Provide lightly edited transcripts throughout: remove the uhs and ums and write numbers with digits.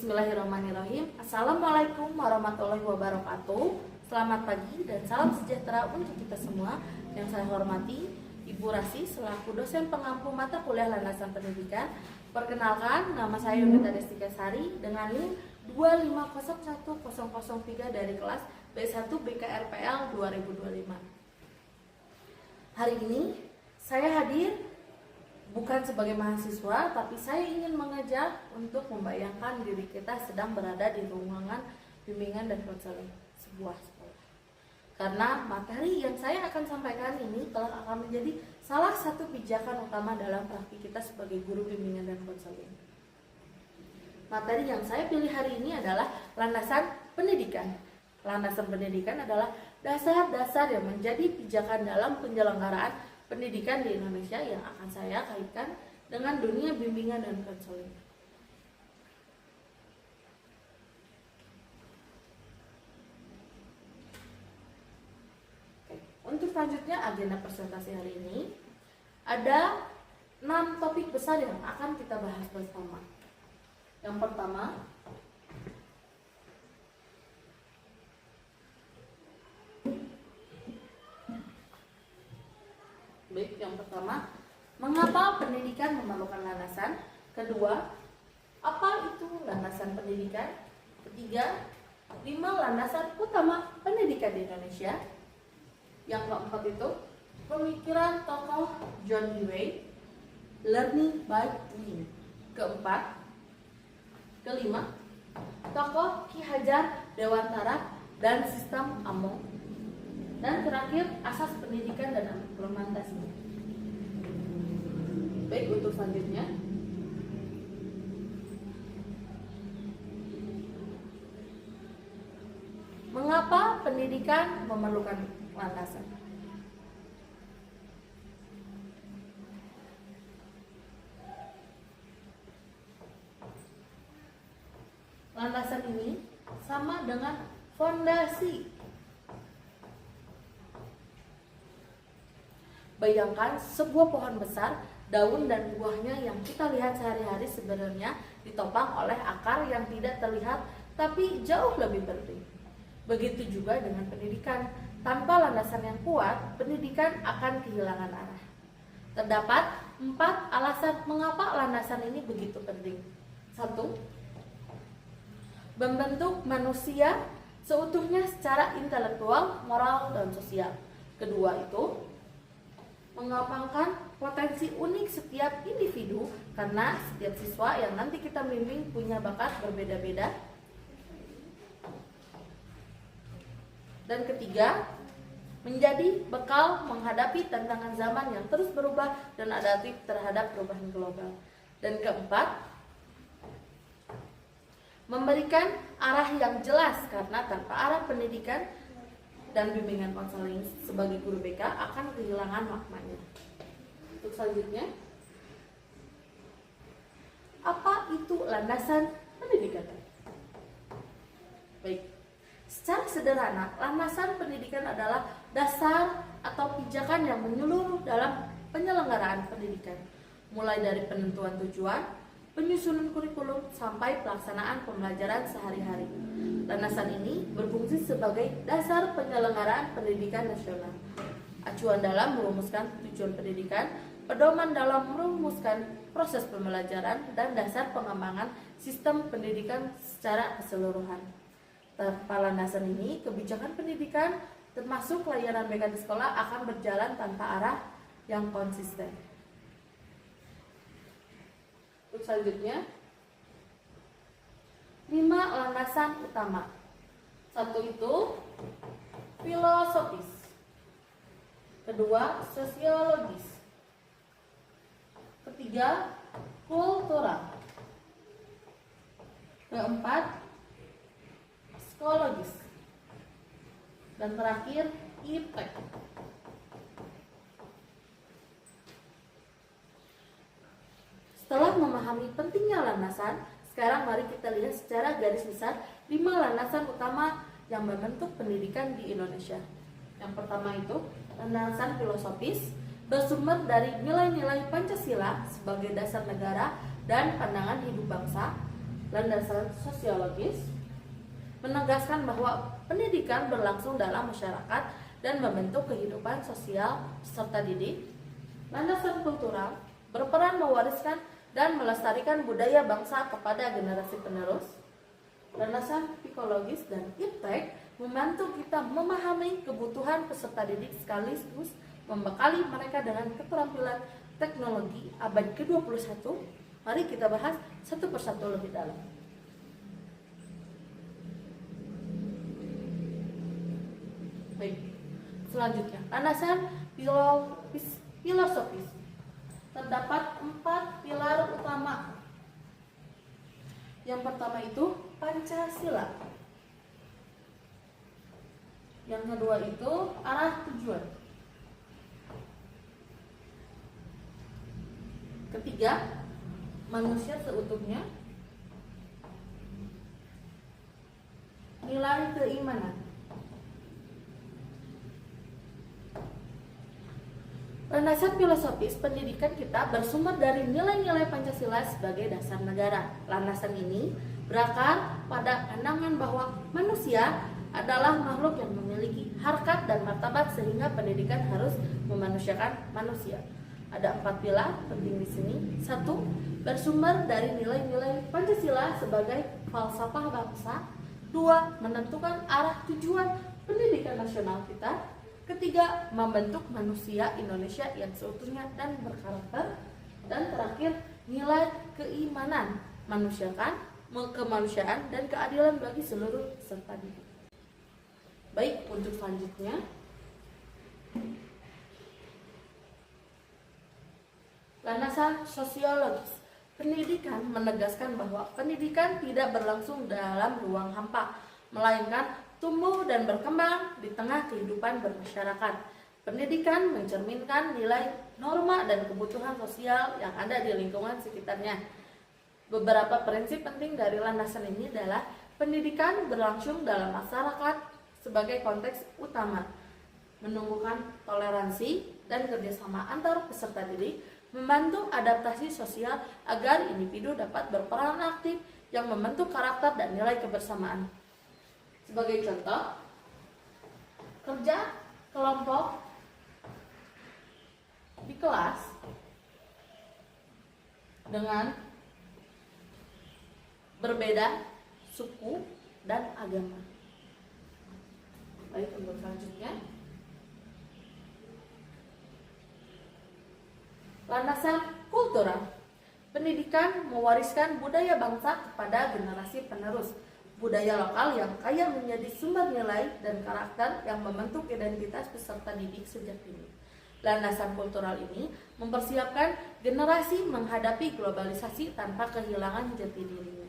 Bismillahirrahmanirrahim. Assalamualaikum warahmatullahi wabarakatuh. Selamat pagi dan salam sejahtera untuk kita semua. Yang saya hormati Ibu Rasi selaku dosen pengampu mata kuliah landasan pendidikan. Perkenalkan, nama saya Yunita Destika Sari dengan NIM 2501003 dari kelas B1 BKRPL 2025. Hari ini saya hadir bukan sebagai mahasiswa, tapi saya ingin mengajak untuk membayangkan diri kita sedang berada di ruangan bimbingan dan konseling sebuah sekolah. Karena materi yang saya akan sampaikan ini telah akan menjadi salah satu pijakan utama dalam praktik kita sebagai guru bimbingan dan konseling. Materi yang saya pilih hari ini adalah landasan pendidikan. Landasan pendidikan adalah dasar-dasar yang menjadi pijakan dalam penyelenggaraan pendidikan di Indonesia yang akan saya kaitkan dengan dunia bimbingan dan konseling. Untuk selanjutnya agenda presentasi hari ini ada 6 topik besar yang akan kita bahas bersama. Yang pertama, mengapa pendidikan memerlukan landasan? Kedua, apa itu landasan pendidikan? Ketiga, 5 landasan utama pendidikan di Indonesia. Yang keempat itu, pemikiran tokoh John Dewey, learning by doing. Kelima, tokoh Ki Hajar Dewantara dan sistem AMO. Dan terakhir, asas pendidikan dan implementasinya. Baik, untuk selanjutnya mengapa pendidikan memerlukan landasan? Landasan ini sama dengan fondasi. Bayangkan sebuah pohon besar, daun dan buahnya yang kita lihat sehari-hari sebenarnya ditopang oleh akar yang tidak terlihat tapi jauh lebih penting. Begitu juga dengan pendidikan. Tanpa landasan yang kuat, pendidikan akan kehilangan arah. Terdapat 4 alasan mengapa landasan ini begitu penting. 1. Membentuk manusia seutuhnya secara intelektual, moral, dan sosial. Kedua itu mengembangkan potensi unik setiap individu karena setiap siswa yang nanti kita bimbing punya bakat berbeda-beda. Dan ketiga, menjadi bekal menghadapi tantangan zaman yang terus berubah dan adaptif terhadap perubahan global. Dan keempat, memberikan arah yang jelas karena tanpa arah pendidikan dan bimbingan konseling sebagai guru BK akan kehilangan maknanya. Untuk selanjutnya, apa itu landasan pendidikan? Baik, secara sederhana, landasan pendidikan adalah dasar atau pijakan yang menyeluruh dalam penyelenggaraan pendidikan, mulai dari penentuan tujuan, penyusunan kurikulum, sampai pelaksanaan pembelajaran sehari-hari. Landasan ini berfungsi sebagai dasar penyelenggaraan pendidikan nasional, acuan dalam merumuskan tujuan pendidikan, pedoman dalam merumuskan proses pembelajaran, dan dasar pengembangan sistem pendidikan secara keseluruhan. Tanpa landasan ini, kebijakan pendidikan termasuk layanan BK di sekolah akan berjalan tanpa arah yang konsisten. Untuk selanjutnya, 5 landasan utama. 1 itu filosofis. Kedua, sosiologis. Ketiga, kultural. Keempat, psikologis. Dan terakhir, iptek. Setelah memahami pentingnya landasan, sekarang mari kita lihat secara garis besar 5 landasan utama yang membentuk pendidikan di Indonesia. Yang pertama itu landasan filosofis, bersumber dari nilai-nilai Pancasila sebagai dasar negara dan pandangan hidup bangsa. Landasan sosiologis menegaskan bahwa pendidikan berlangsung dalam masyarakat dan membentuk kehidupan sosial peserta didik. Landasan kultural berperan mewariskan dan melestarikan budaya bangsa kepada generasi penerus. Landasan psikologis dan iptek membantu kita memahami kebutuhan peserta didik sekaligus membekali mereka dengan keterampilan teknologi abad ke-21. Mari kita bahas satu persatu lebih dalam. Baik, selanjutnya landasan filosofis. Terdapat 4 pilar utama. Yang pertama itu Pancasila. Yang kedua itu arah tujuan. Ketiga, manusia seutuhnya. Nilai keimanan. Landasan filosofis pendidikan kita bersumber dari nilai-nilai Pancasila sebagai dasar negara. Landasan ini berakar pada pandangan bahwa manusia adalah makhluk yang memiliki harkat dan martabat sehingga pendidikan harus memanusiakan manusia. Ada 4 pilar penting di sini. 1. Bersumber dari nilai-nilai Pancasila sebagai falsafah bangsa. 2. Menentukan arah tujuan pendidikan nasional kita. Ketiga, membentuk manusia Indonesia yang seutuhnya dan berkarakter. Dan terakhir, nilai keimanan, kemanusiaan dan keadilan bagi seluruh peserta didik. Baik, untuk selanjutnya, landasan sosiologis. Pendidikan menegaskan bahwa pendidikan tidak berlangsung dalam ruang hampa, melainkan tumbuh dan berkembang di tengah kehidupan bermasyarakat. Pendidikan mencerminkan nilai, norma, dan kebutuhan sosial yang ada di lingkungan sekitarnya. Beberapa prinsip penting dari landasan ini adalah pendidikan berlangsung dalam masyarakat sebagai konteks utama, menumbuhkan toleransi dan kerjasama antar peserta didik, membantu adaptasi sosial agar individu dapat berperan aktif yang membentuk karakter dan nilai kebersamaan. Sebagai contoh, kerja kelompok di kelas dengan berbeda suku dan agama. Baik, untuk selanjutnya, landasan kultural. Pendidikan mewariskan budaya bangsa kepada generasi penerus. Budaya lokal yang kaya menjadi sumber nilai dan karakter yang membentuk identitas peserta didik sejak dini. Landasan kultural ini mempersiapkan generasi menghadapi globalisasi tanpa kehilangan jati dirinya.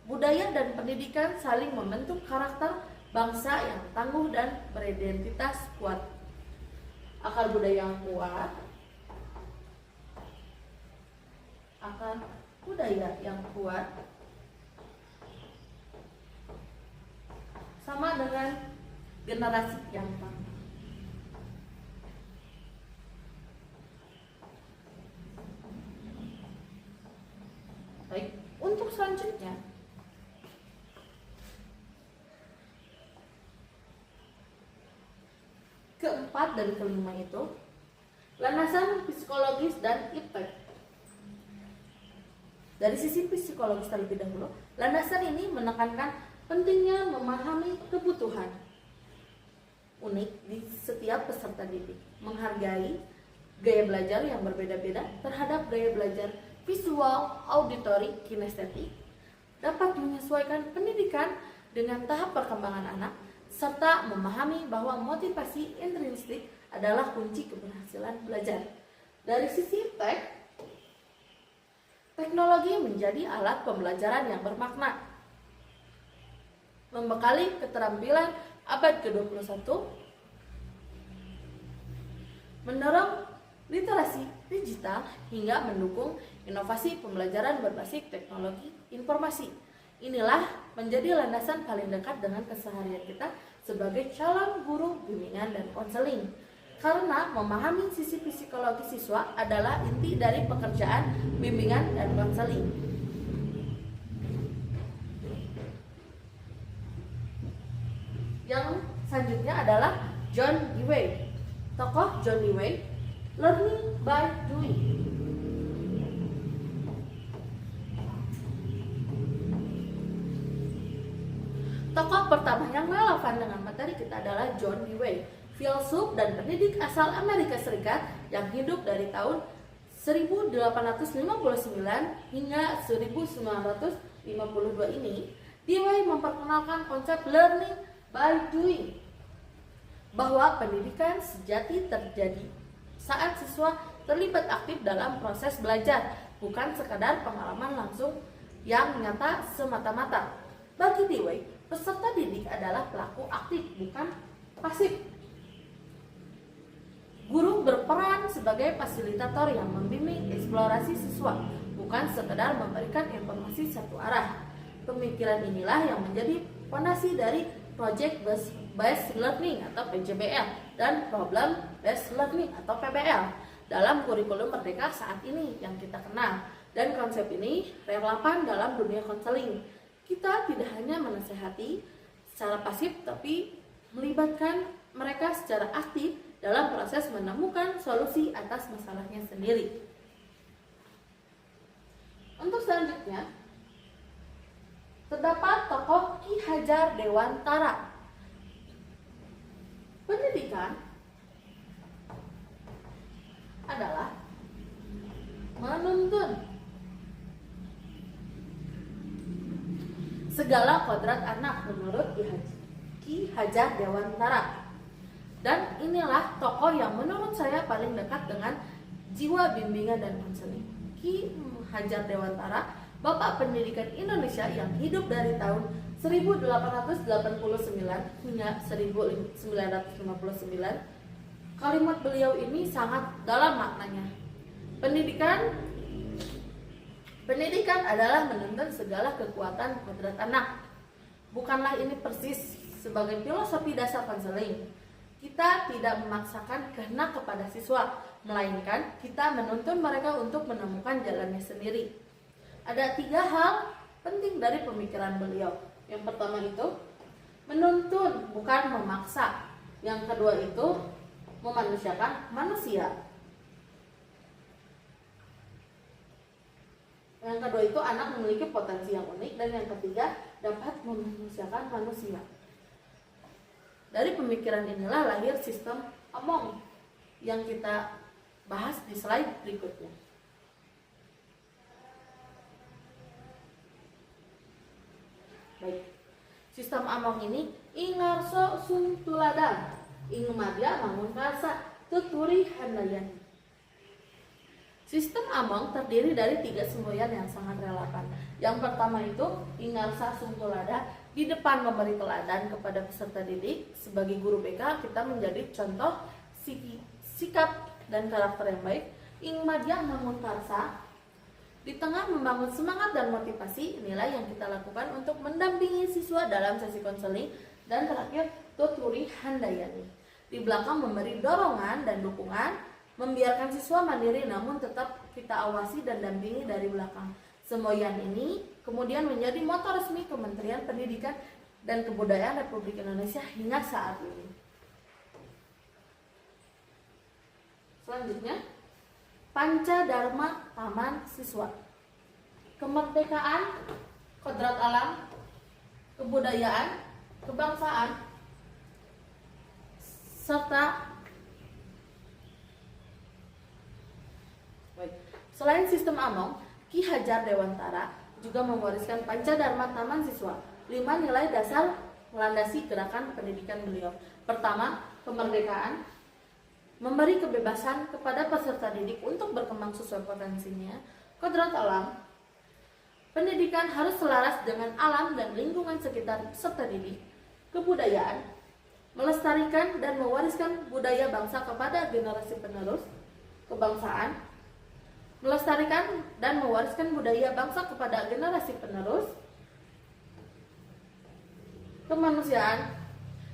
Budaya dan pendidikan saling membentuk karakter bangsa yang tangguh dan beridentitas kuat. Akar budaya yang kuat, sama dengan generasi yang tangguh. Baik, untuk selanjutnya, keempat dan kelima itu landasan psikologis dan iptek. Dari sisi psikologis terlebih dahulu, landasan ini menekankan pentingnya memahami kebutuhan unik di setiap peserta didik, menghargai gaya belajar yang berbeda-beda terhadap gaya belajar visual, auditory, kinestetik, dapat menyesuaikan pendidikan dengan tahap perkembangan anak, serta memahami bahwa motivasi intrinsik adalah kunci keberhasilan belajar. Dari sisi teknologi menjadi alat pembelajaran yang bermakna, membekali keterampilan abad ke-21, mendorong literasi digital hingga mendukung inovasi pembelajaran berbasis teknologi informasi. Inilah menjadi landasan paling dekat dengan keseharian kita sebagai calon guru bimbingan dan konseling. Karena memahami sisi psikologi siswa adalah inti dari pekerjaan bimbingan dan konseling. Yang selanjutnya adalah John Dewey. Tokoh John Dewey, Learning by Doing. Tokoh pertama yang relevan dengan materi kita adalah John Dewey, filsuf dan pendidik asal Amerika Serikat yang hidup dari tahun 1859 hingga 1952 ini. Dewey memperkenalkan konsep learning by doing, bahwa pendidikan sejati terjadi saat siswa terlibat aktif dalam proses belajar, bukan sekadar pengalaman langsung yang nyata semata-mata. Bagi Dewey, peserta didik adalah pelaku aktif, bukan pasif. Guru berperan sebagai fasilitator yang membimbing eksplorasi siswa, bukan sekadar memberikan informasi satu arah. Pemikiran inilah yang menjadi fondasi dari Project Based Learning atau PJBL dan Problem Based Learning atau PBL dalam kurikulum Merdeka saat ini yang kita kenal. Dan konsep ini relevan dalam dunia konseling. Kita tidak hanya menasehati secara pasif, tapi melibatkan mereka secara aktif dalam proses menemukan solusi atas masalahnya sendiri. Untuk selanjutnya, terdapat tokoh Ki Hajar Dewantara. Pendidikan adalah menuntun segala kodrat anak menurut Ki Hajar Dewantara. Dan inilah tokoh yang menurut saya paling dekat dengan jiwa bimbingan dan konseling. Ki Hajar Dewantara, Bapak Pendidikan Indonesia yang hidup dari tahun 1889 hingga 1959. Kalimat beliau ini sangat dalam maknanya. Pendidikan adalah menuntun segala kekuatan kodrat anak. Bukanlah ini persis sebagai filosofi dasar konseling. Kita tidak memaksakan kehendak kepada siswa, melainkan kita menuntun mereka untuk menemukan jalannya sendiri. Ada 3 hal penting dari pemikiran beliau. Yang pertama itu menuntun, bukan memaksa. Yang kedua itu memanusiakan manusia. Yang kedua itu anak memiliki potensi yang unik. Dan yang ketiga dapat memanusiakan manusia. Dari pemikiran inilah lahir sistem Among yang kita bahas di slide berikutnya. Baik, sistem Among ini ingarso suntuladan, ingmadya mangun karsa, tuturi handayani. Sistem Among terdiri dari 3 semboyan yang sangat relevan. Yang pertama itu ingarsa suntulada, di depan memberi teladan kepada peserta didik. Sebagai guru BK kita menjadi contoh sikap dan karakter yang baik. Ingmadya mangun karsa, di tengah membangun semangat dan motivasi. Inilah yang kita lakukan untuk mendampingi siswa dalam sesi konseling. Dan terakhir, tuturi handayani, di belakang memberi dorongan dan dukungan, membiarkan siswa mandiri namun tetap kita awasi dan dampingi dari belakang. Semboyan ini kemudian menjadi moto resmi Kementerian Pendidikan dan Kebudayaan Republik Indonesia hingga saat ini. Selanjutnya, Pancadharma Taman Siswa. Kemerdekaan, kodrat alam, kebudayaan, kebangsaan, serta selain sistem Among, Ki Hajar Dewantara juga mewariskan Pancadharma Taman Siswa, 5 nilai dasar melandasi gerakan pendidikan beliau. Pertama, kemerdekaan, memberi kebebasan kepada peserta didik untuk berkembang sesuai potensinya. Kodrat alam, pendidikan harus selaras dengan alam dan lingkungan sekitar peserta didik. Kebudayaan, melestarikan dan mewariskan budaya bangsa kepada generasi penerus. Kebangsaan, melestarikan dan mewariskan budaya bangsa kepada generasi penerus. Kemanusiaan,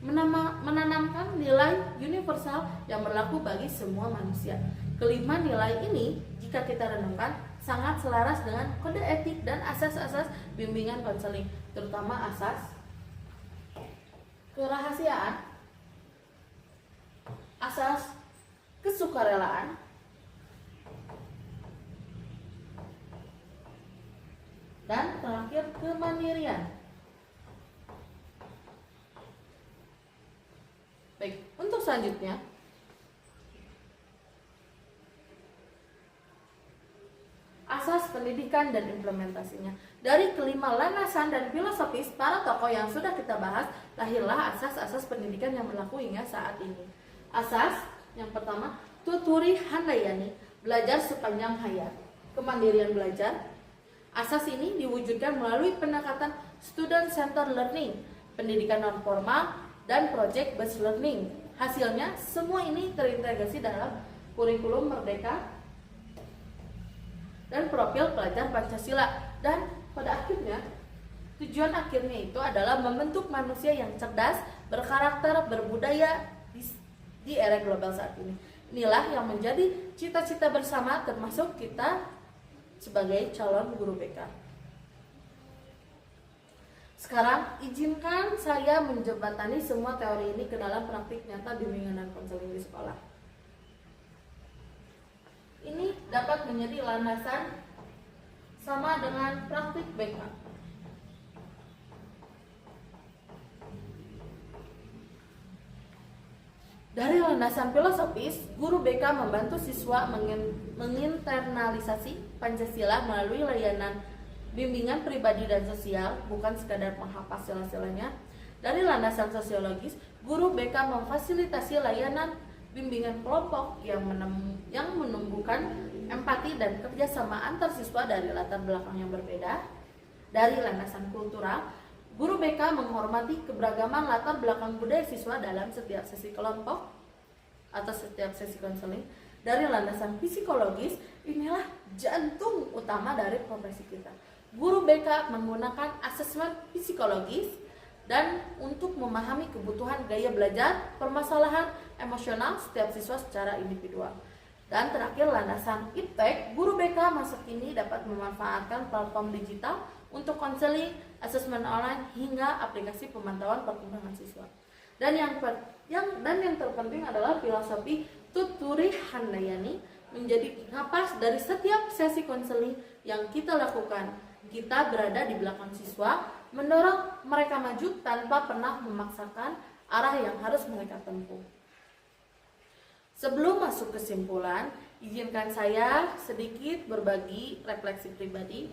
menanamkan nilai universal yang berlaku bagi semua manusia. Kelima nilai ini, jika kita renungkan, sangat selaras dengan kode etik dan asas-asas bimbingan konseling, terutama asas kerahasiaan, asas kesukarelaan, dan terakhir kemandirian. Baik, untuk selanjutnya asas pendidikan dan implementasinya. Dari kelima landasan dan filosofis para tokoh yang sudah kita bahas, lahirlah asas-asas pendidikan yang berlaku hingga saat ini. Asas yang pertama, tuturi handayani, belajar sepanjang hayat, kemandirian belajar. Asas ini diwujudkan melalui pendekatan student centered learning, pendidikan non formal, dan project based learning. Hasilnya, semua ini terintegrasi dalam kurikulum merdeka dan profil pelajar Pancasila, dan pada akhirnya tujuan akhirnya itu adalah membentuk manusia yang cerdas, berkarakter, berbudaya di era global saat ini. Inilah yang menjadi cita-cita bersama, termasuk kita sebagai calon guru BK. Sekarang izinkan saya menjembatani semua teori ini ke dalam praktik nyata bimbingan dan konseling di sekolah. Ini dapat menjadi landasan sama dengan praktik BK. Dari landasan filosofis, guru BK membantu siswa menginternalisasi Pancasila melalui layanan bimbingan pribadi dan sosial, bukan sekadar menghafal sila-silanya. Dari landasan sosiologis, guru BK memfasilitasi layanan bimbingan kelompok yang menumbuhkan empati dan kerjasama antar siswa dari latar belakang yang berbeda. Dari landasan kultural, guru BK menghormati keberagaman latar belakang budaya siswa dalam setiap sesi kelompok atau setiap sesi konseling. Dari landasan psikologis, inilah jantung utama dari profesi kita. Guru BK menggunakan asesmen psikologis dan untuk memahami kebutuhan gaya belajar, permasalahan emosional setiap siswa secara individual. Dan terakhir landasan iptek, guru BK masa kini dapat memanfaatkan platform digital untuk konseling, asesmen online hingga aplikasi pemantauan perkembangan siswa. Dan yang terpenting adalah filosofi tuturi handayani menjadi napas dari setiap sesi konseling yang kita lakukan. Kita berada di belakang siswa, mendorong mereka maju tanpa pernah memaksakan arah yang harus mereka tempuh. Sebelum masuk kesimpulan, izinkan saya sedikit berbagi refleksi pribadi.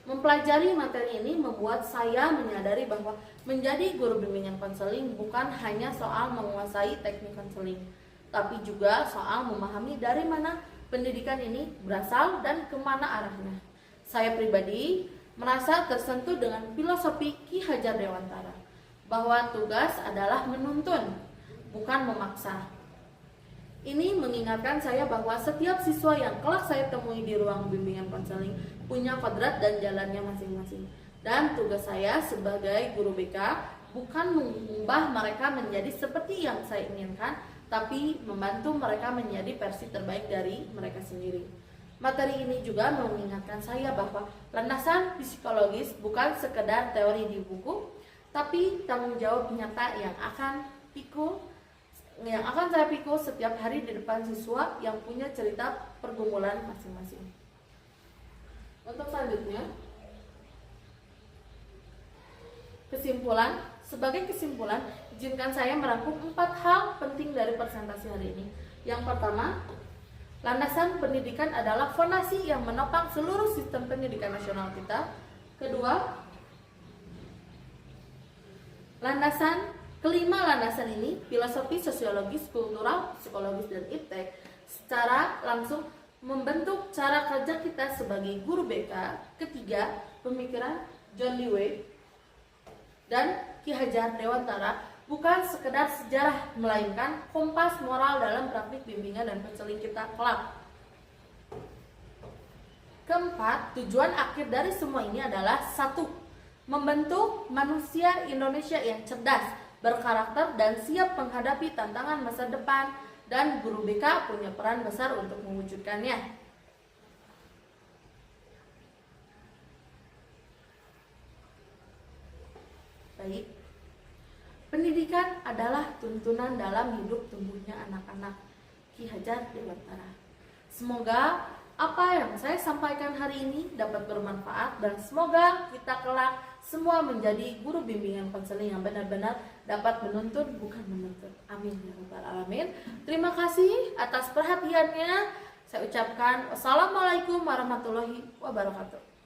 Mempelajari materi ini membuat saya menyadari bahwa menjadi guru bimbingan konseling bukan hanya soal menguasai teknik konseling, tapi juga soal memahami dari mana pendidikan ini berasal dan kemana arahnya. Saya pribadi merasa tersentuh dengan filosofi Ki Hajar Dewantara, bahwa tugas adalah menuntun, bukan memaksa. Ini mengingatkan saya bahwa setiap siswa yang kelak saya temui di ruang bimbingan konseling punya kodrat dan jalannya masing-masing. Dan tugas saya sebagai guru BK bukan mengubah mereka menjadi seperti yang saya inginkan, tapi membantu mereka menjadi versi terbaik dari mereka sendiri. Materi ini juga mengingatkan saya bahwa landasan psikologis bukan sekedar teori di buku, tapi tanggung jawab nyata yang akan saya pikul setiap hari di depan siswa yang punya cerita pergumulan masing-masing. Untuk selanjutnya, sebagai kesimpulan, izinkan saya merangkum 4 hal penting dari presentasi hari ini. Yang pertama, landasan pendidikan adalah fondasi yang menopang seluruh sistem pendidikan nasional kita. Kedua, kelima landasan ini, filosofi, sosiologis, kultural, psikologis, dan iptek, secara langsung membentuk cara kerja kita sebagai guru BK. Ketiga, pemikiran John Dewey dan Ki Hajar Dewantara bukan sekedar sejarah, melainkan kompas moral dalam praktik bimbingan dan konseling kita kelak. Keempat, tujuan akhir dari semua ini adalah 1. Membentuk manusia Indonesia yang cerdas, berkarakter, dan siap menghadapi tantangan masa depan, dan guru BK punya peran besar untuk mewujudkannya. Baik. Pendidikan adalah tuntunan dalam hidup tumbuhnya anak-anak. Ki Hajar Dewantara. Semoga apa yang saya sampaikan hari ini dapat bermanfaat dan semoga kita kelak semua menjadi guru bimbingan konseling yang benar-benar dapat menuntun bukan menuntut. Amin ya rabbal alamin. Terima kasih atas perhatiannya. Saya ucapkan wassalamualaikum warahmatullahi wabarakatuh.